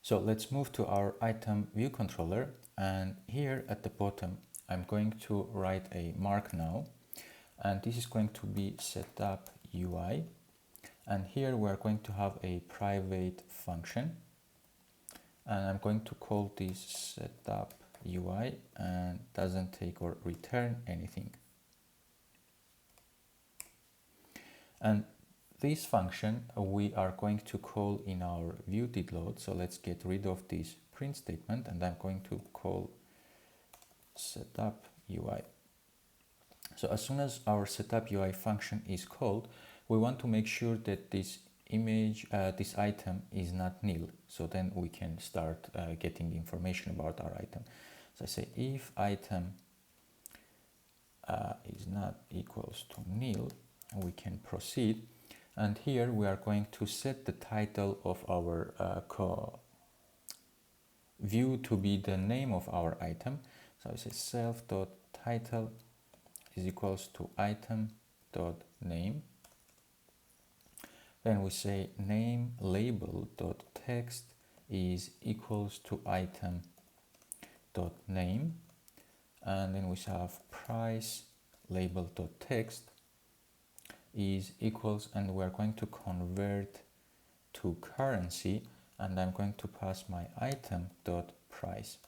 So let's move to our item view controller, and here at the bottom I'm going to write a mark now, and this is going to be setup UI, and here we're going to have a private function, and I'm going to call this setup UI and doesn't take or return anything. And this function we are going to call in our view did load. So let's get rid of this print statement, and I'm going to call setup UI. So as soon as our setup UI function is called, we want to make sure that this image, this item is not nil. So then we can start getting information about our item. So I say if item is not equals to nil, we can proceed. And here we are going to set the title of our view to be the name of our item. So I say self.title is equals to item.name. Then we say name label.text is equals to item.name. And then we have price label.text is equals, and we're going to convert to currency, and I'm going to pass my item.price.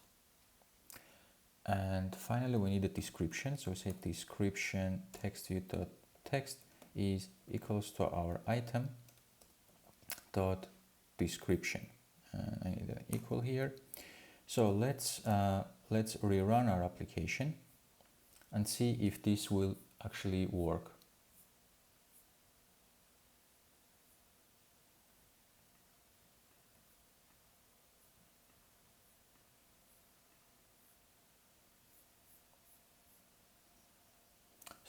And finally we need a description, so we say description text is equals to our item.description. I need an equal here. So let's rerun our application and see if this will actually work.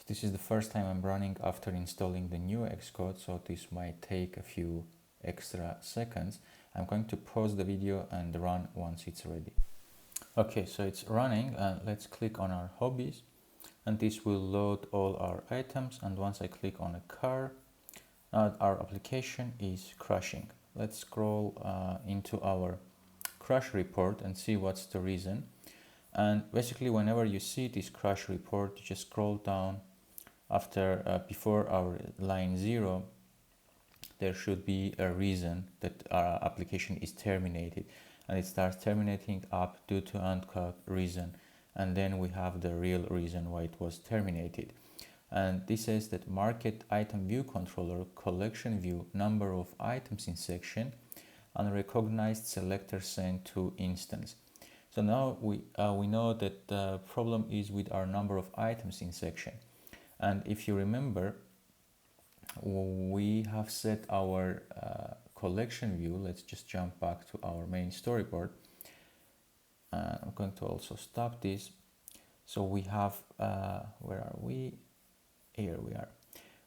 This is the first time I'm running after installing the new Xcode, so this might take a few extra seconds. I'm going to pause the video and run once it's ready. Okay, so it's running, and let's click on our hobbies, and this will load all our items. And once I click on a car, our application is crashing. Let's scroll into our crash report and see what's the reason. And basically whenever you see this crash report, you just scroll down after before our line 0. There should be a reason that our application is terminated, and it starts terminating up due to unquote reason, and then we have the real reason why it was terminated. And this says that market item view controller collection view number of items in section unrecognized selector sent to instance. So now we know that the problem is with our number of items in section. And if you remember, we have set our collection view. Let's just jump back to our main storyboard. I'm going to also stop this. So we have, where are we? Here we are.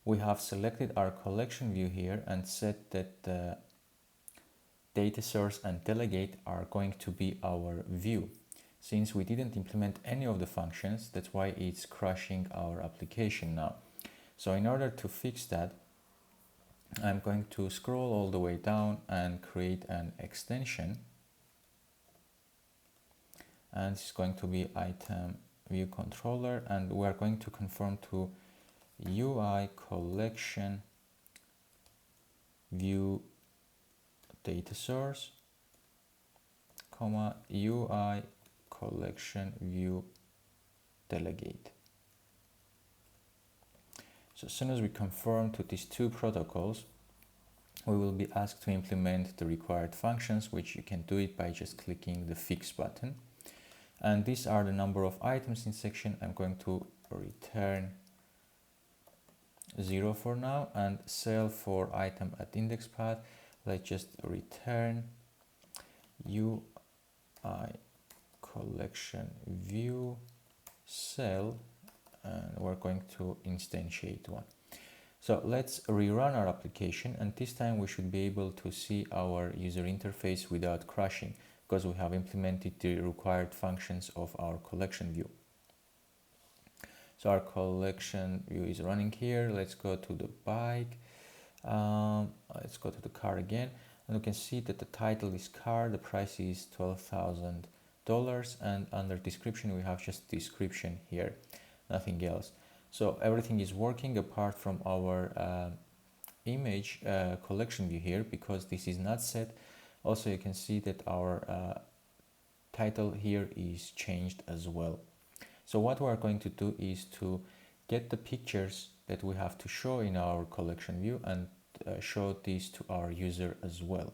We have selected our collection view here and set that the data source and delegate are going to be our view. Since we didn't implement any of the functions, that's why it's crashing our application now. So in order to fix that, I'm going to scroll all the way down and create an extension. And this is going to be item view controller, and we're going to conform to UI collection view data source, comma, UI collection view delegate. So as soon as we conform to these two protocols, we will be asked to implement the required functions, which you can do it by just clicking the fix button. And these are the number of items in section. I'm going to return 0 for now, and cell for item at index path. Let's just return UI collection view cell, and we're going to instantiate one. So let's rerun our application, and this time we should be able to see our user interface without crashing, because we have implemented the required functions of our collection view. So our collection view is running here. Let's go to the bike. Let's go to the car again. And you can see that the title is car, the price is $12,000, and under description we have just description here, nothing else. So everything is working apart from our image collection view here, because this is not set. Also you can see that our title here is changed as well. So what we are going to do is to get the pictures that we have to show in our collection view and show these to our user as well.